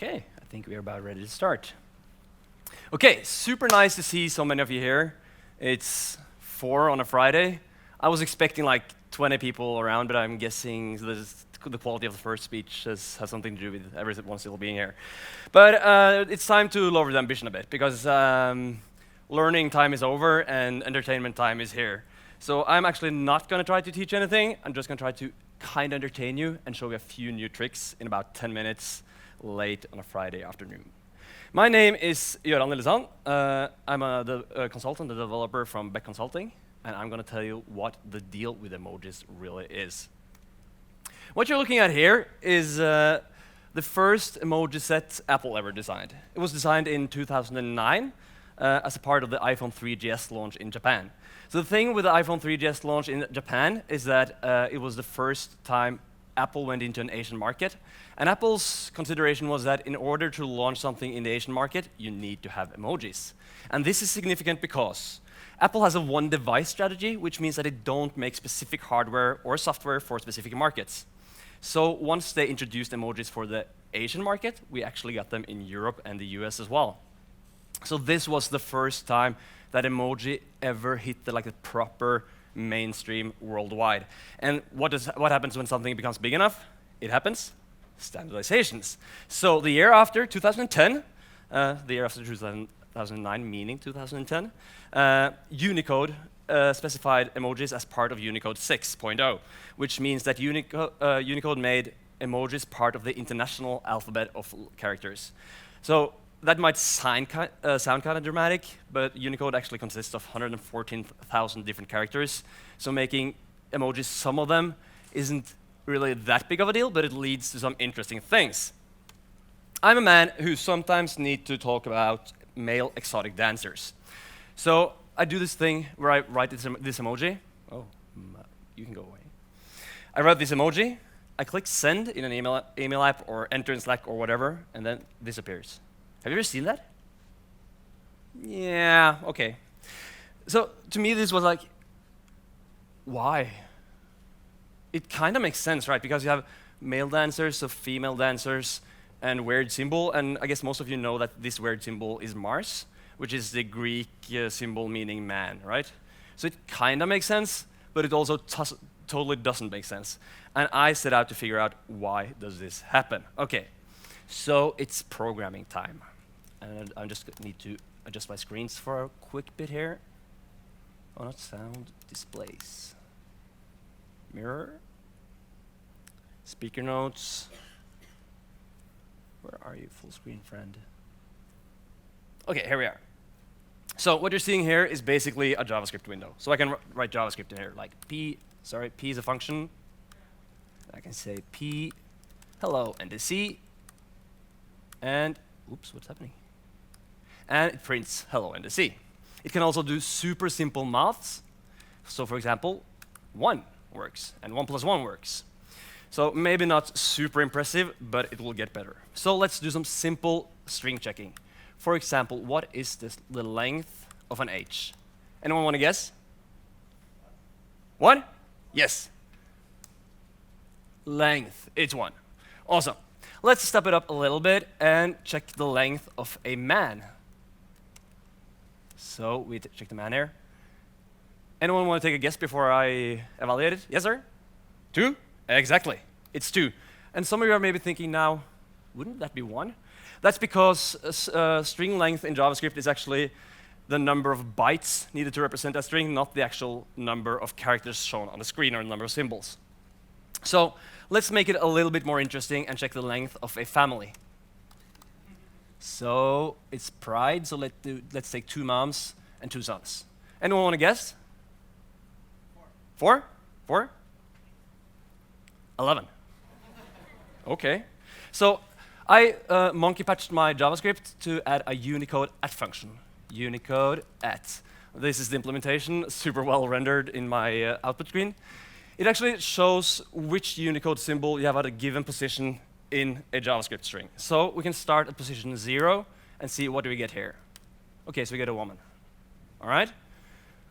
Okay, I think we are about ready to start. Okay, super nice to see so many of you here. It's 4 on a Friday. I was expecting like 20 people around, but I'm guessing the quality of the first speech has something to do with everyone still being here. But it's time to lower the ambition a bit, because learning time is over and entertainment time is here. So I'm actually not going to try to teach anything. I'm just going to try to kind of entertain you and show you a few new tricks in about 10 minutes late on a Friday afternoon. My name is Jøran Lillesand. I'm a consultant, a developer from Beck Consulting, and I'm going to tell you what the deal with emojis really is. What you're looking at here is the first emoji set Apple ever designed. It was designed in 2009 as a part of the iPhone 3GS launch in Japan. So the thing with the iPhone 3GS launch in Japan is that it was the first time Apple went into an Asian market. And Apple's consideration was that in order to launch something in the Asian market, you need to have emojis. And this is significant because Apple has a one-device strategy, which means that they don't make specific hardware or software for specific markets. So once they introduced emojis for the Asian market, we actually got them in Europe and the US as well. So this was the first time that emoji ever hit the proper mainstream worldwide. And what happens when something becomes big enough? It happens. Standardizations. So the year after 2010, the year after 2009, meaning 2010, Unicode specified emojis as part of Unicode 6.0, which means that Unicode made emojis part of the international alphabet of characters. So that might sound kind of dramatic, but Unicode actually consists of 114,000 different characters. So making emojis, some of them, isn't really that big of a deal, but it leads to some interesting things. I'm a man who sometimes needs to talk about male exotic dancers. So I do this thing where I write this emoji. Oh, you can go away. I write this emoji. I click send in an email app or enter in Slack or whatever, and then this appears. Have you ever seen that? Yeah, okay. So to me, this was like, why? It kind of makes sense, right? Because you have male dancers, so female dancers, and weird symbol. And I guess most of you know that this weird symbol is Mars, which is the Greek symbol meaning man, right? So it kind of makes sense, but it also totally doesn't make sense. And I set out to figure out, why does this happen? Okay, so it's programming time. And I just need to adjust my screens for a quick bit here. Oh, not sound, displays. Mirror. Speaker notes. Where are you, full screen friend? Okay, here we are. So what you're seeing here is basically a JavaScript window. So I can write JavaScript in here, like P is a function. I can say P, hello, NDC, and, oops, what's happening? And it prints hello NDC. It can also do super simple maths. So for example, 1 works, and 1 + 1 works. So maybe not super impressive, but it will get better. So let's do some simple string checking. For example, what is the length of an H? Anyone want to guess? 1? Yes. Length, it's 1. Awesome. Let's step it up a little bit and check the length of a man. So we check the man here. Anyone want to take a guess before I evaluate it? Yes, sir? 2? Exactly. It's 2. And some of you are maybe thinking now, wouldn't that be 1? That's because string length in JavaScript is actually the number of bytes needed to represent a string, not the actual number of characters shown on the screen or the number of symbols. So let's make it a little bit more interesting and check the length of a family. So it's pride, so let's take 2 moms and 2 sons. Anyone want to guess? 4? 4? 11. Okay. So I monkey patched my JavaScript to add a Unicode @ function. Unicode @. This is the implementation, super well rendered in my output screen. It actually shows which Unicode symbol you have at a given position in a JavaScript string. So we can start at position 0 and see what do we get here. Okay, so we get a woman. All right?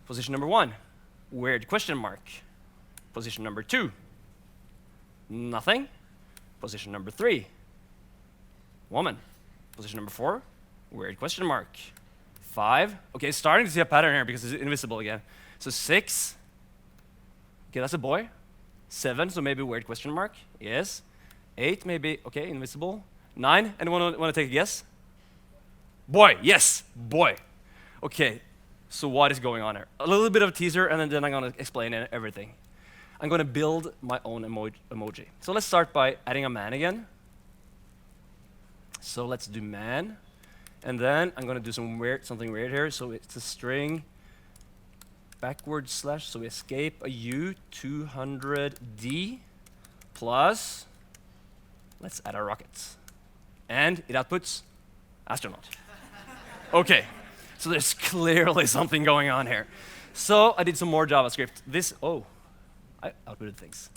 Position number 1, weird question mark. Position number 2, nothing. Position number 3, woman. Position number 4, weird question mark. 5, okay, starting to see a pattern here because it's invisible again. So 6, okay, that's a boy. 7, so maybe weird question mark, yes. 8, maybe, okay, invisible. 9, anyone want to take a guess? Boy, yes, boy. Okay, so what is going on here? A little bit of a teaser, and then I'm going to explain everything. I'm going to build my own emoji. So let's start by adding a man again. So let's do man. And then I'm going to do something weird here. So it's a string backward slash, so we escape a U 200D plus, let's add a rocket. And it outputs astronaut. Okay, so there's clearly something going on here. So I did some more JavaScript. I outputted things.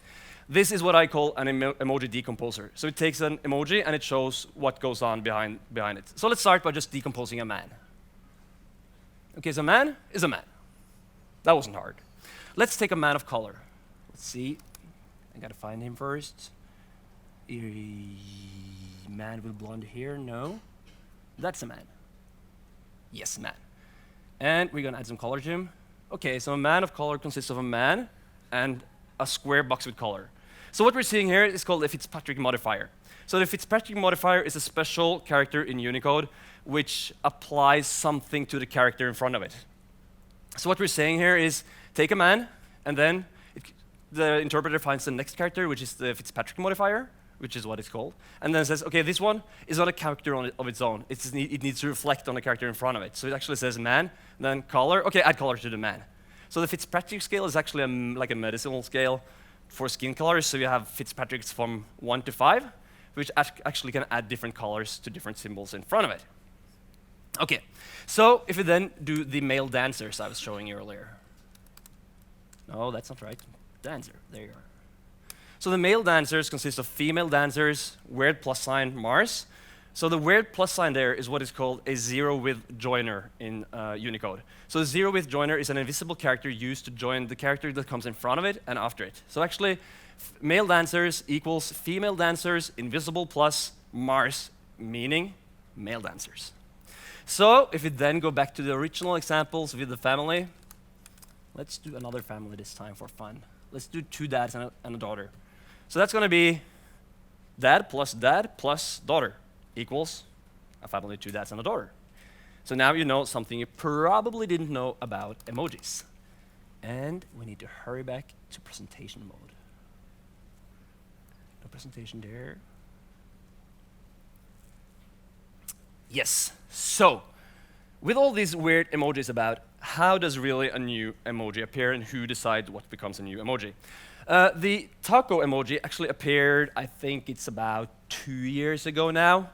This is what I call an emoji decomposer. So it takes an emoji and it shows what goes on behind it. So let's start by just decomposing a man. Okay, so man is a man. That wasn't hard. Let's take a man of color. Let's see. I gotta find him first. Man with blonde hair, no. That's a man. Yes, man. And we're gonna add some color to him. Okay, so a man of color consists of a man and a square box with color. So what we're seeing here is called a Fitzpatrick modifier. So the Fitzpatrick modifier is a special character in Unicode which applies something to the character in front of it. So what we're saying here is take a man, and then the interpreter finds the next character, which is the Fitzpatrick modifier, which is what it's called, and then says, okay, this one is not a character of its own. It needs to reflect on the character in front of it. So it actually says man, then color. Okay, add color to the man. So the Fitzpatrick scale is actually like a medicinal scale for skin colors. So you have Fitzpatricks from 1 to 5, which actually can add different colors to different symbols in front of it. Okay, so if we then do the male dancers I was showing you earlier. No, that's not right. Dancer, there you are. So the male dancers consist of female dancers, weird plus sign, Mars. So the weird plus sign there is what is called a zero-width joiner in Unicode. So a zero-width joiner is an invisible character used to join the character that comes in front of it and after it. So actually, male dancers equals female dancers, invisible plus Mars, meaning male dancers. So if we then go back to the original examples with the family, let's do another family this time for fun. Let's do 2 dads and a daughter. So that's going to be dad plus daughter equals a family of 2 dads and a daughter. So now you know something you probably didn't know about emojis. And we need to hurry back to presentation mode. No presentation there. Yes, so with all these weird emojis about, how does really a new emoji appear and who decides what becomes a new emoji? The taco emoji actually appeared, I think it's about 2 years ago now.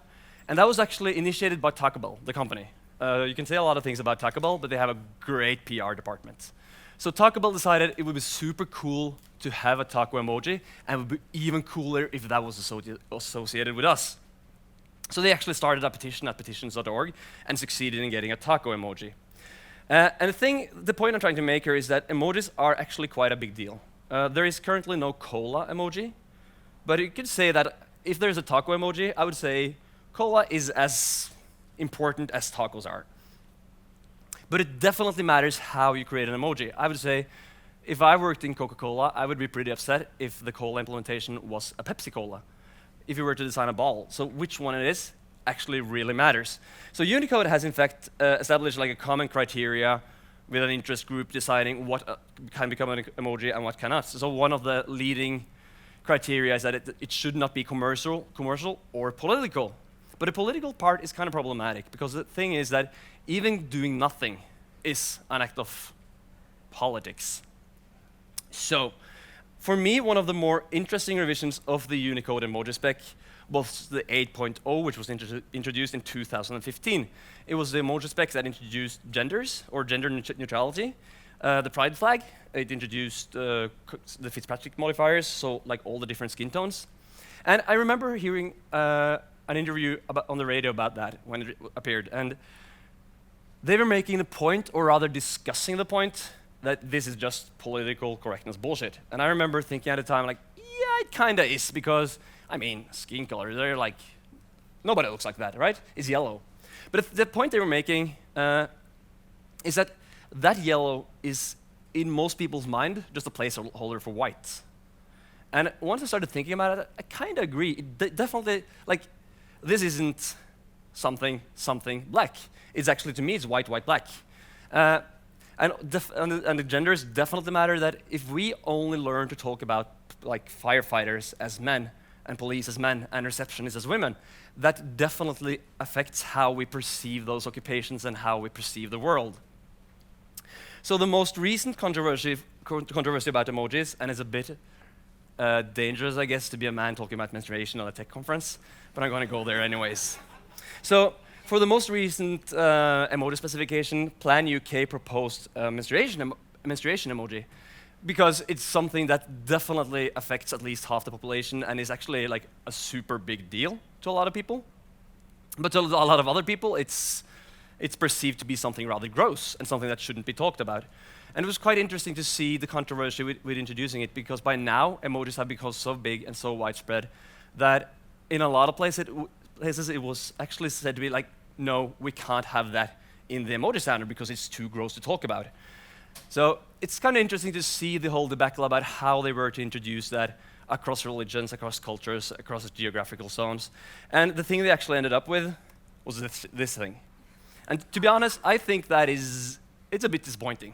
And that was actually initiated by Taco Bell, the company. You can say a lot of things about Taco Bell, but they have a great PR department. So Taco Bell decided it would be super cool to have a taco emoji, and it would be even cooler if that was associated with us. So they actually started a petition at petitions.org and succeeded in getting a taco emoji. And the point I'm trying to make here is that emojis are actually quite a big deal. There is currently no cola emoji, but you could say that if there's a taco emoji, I would say cola is as important as tacos are. But it definitely matters how you create an emoji. I would say if I worked in Coca-Cola, I would be pretty upset if the cola implementation was a Pepsi Cola, if you were to design a ball. So which one it is actually really matters. So Unicode has in fact established like a common criteria with an interest group deciding what can become an emoji and what cannot. So one of the leading criteria is that it should not be commercial or political. But the political part is kind of problematic because the thing is that even doing nothing is an act of politics. So for me, one of the more interesting revisions of the Unicode emoji spec was the 8.0, which was introduced in 2015. It was the emoji spec that introduced genders, or gender neutrality, the pride flag. It introduced the Fitzpatrick modifiers, so like all the different skin tones. And I remember hearing an interview on the radio about that when it appeared. And they were making the point, or rather discussing the point, that this is just political correctness bullshit. And I remember thinking at the time, like, yeah, it kinda is, because, I mean, skin color, they're like Nobody looks like that, right? It's yellow. But the point they were making is that that yellow is, in most people's mind, just a placeholder for white. And once I started thinking about it, I kind of agree. It definitely, like, this isn't something black. It's actually, to me, it's white, black. And the genders definitely matter. That if we only learn to talk about like firefighters as men and police as men and receptionists as women, that definitely affects how we perceive those occupations and how we perceive the world. So the most recent controversy about emojis, and it's a bit dangerous, I guess, to be a man talking about menstruation on a tech conference, but I'm going to go there anyways. So for the most recent emoji specification, Plan UK proposed a menstruation emoji, because it's something that definitely affects at least half the population and is actually like a super big deal to a lot of people. But to a lot of other people, it's perceived to be something rather gross and something that shouldn't be talked about. And it was quite interesting to see the controversy with introducing it, because by now, emojis have become so big and so widespread that in a lot of places it was actually said to be like, no, we can't have that in the emoji standard because it's too gross to talk about. So it's kind of interesting to see the whole debacle about how they were to introduce that across religions, across cultures, across geographical zones. And the thing they actually ended up with was this thing. And to be honest, I think that it's a bit disappointing.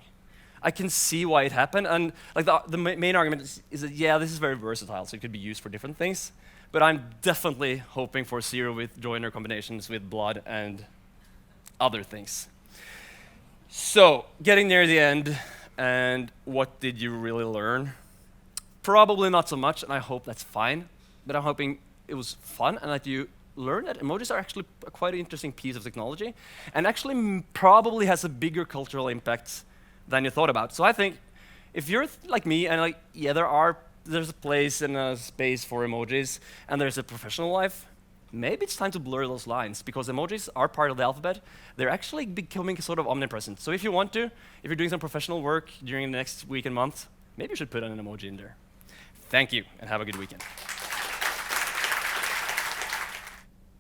I can see why it happened, and like the main argument is that, yeah, this is very versatile, so it could be used for different things. But I'm definitely hoping for zero with joiner combinations with blood and other things. So, getting near the end, and what did you really learn? Probably not so much, and I hope that's fine. But I'm hoping it was fun, and that you learned that emojis are actually a quite interesting piece of technology, and actually probably has a bigger cultural impact than you thought about. So I think if you're like me, and like, yeah, there's a place and a space for emojis, and there's a professional life, maybe it's time to blur those lines, because emojis are part of the alphabet. They're actually becoming sort of omnipresent. So if you want to, if you're doing some professional work during the next week and month, maybe you should put an emoji in there. Thank you, and have a good weekend.